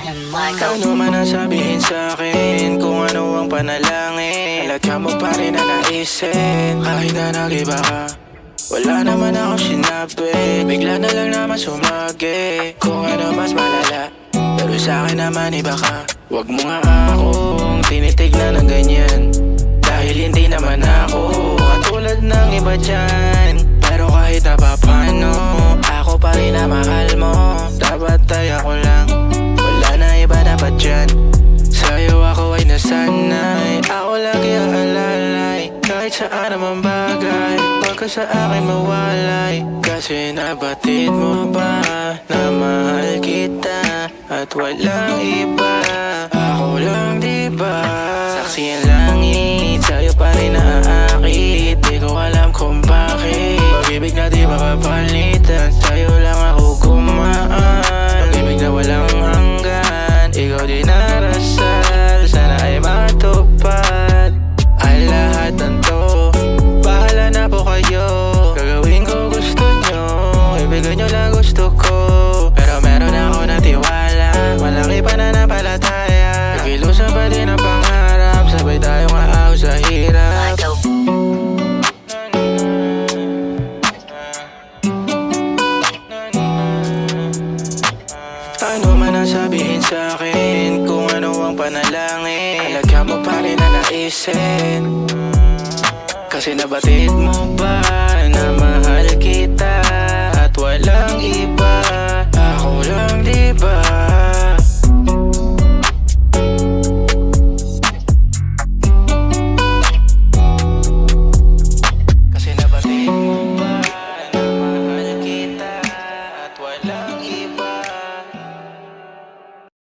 Ano man ang sabihin sa'kin, kung ano ang panalangin, halaga mo pa rin na naisin. Kahit na nag-iba ka, wala naman ako sinabi. Bigla na lang naman sumagi, kung ano mas malala. Pero sa'kin naman iba ka. Huwag mo nga akong tinitignan ng ganyan, dahil hindi naman ako katulad ng iba dyan. Pero kahit na paano, ako pa rin na mahal mo. Dapat ay ako lang, wala na iba dapat dyan. Sa'yo ako ay nasanay, ako lagi ang alalay. Kahit saan naman bagay, huwag ka sa akin mawalay. Kasi nabatid mo ba na mahal kita at walang iba. Ako lang diba, saksi ang langit, sa'yo pa rin naaakit. Di ko alam kung bakit pag-ibig na di makapalitan, sa'yo lang ako gumaan. Pag-ibig na walang hanggan, ikaw din narasal, sana ay matupad ang lahat ng to. Bahala na po kayo, gagawin ko gusto nyo, ibigay nyo lang gusto ko. Pero meron ako na tiwala, malaki pananampalataya. Nagkilusan pa din ang pangarap, sabay tayong aaw sa hirap. Ano man ang sabihin sa'kin, kung ano ang panalangin, halaga mo pa rin na naisin. Kasi nabatid mo ba na mahal kita at walang iba. Ako lang diba.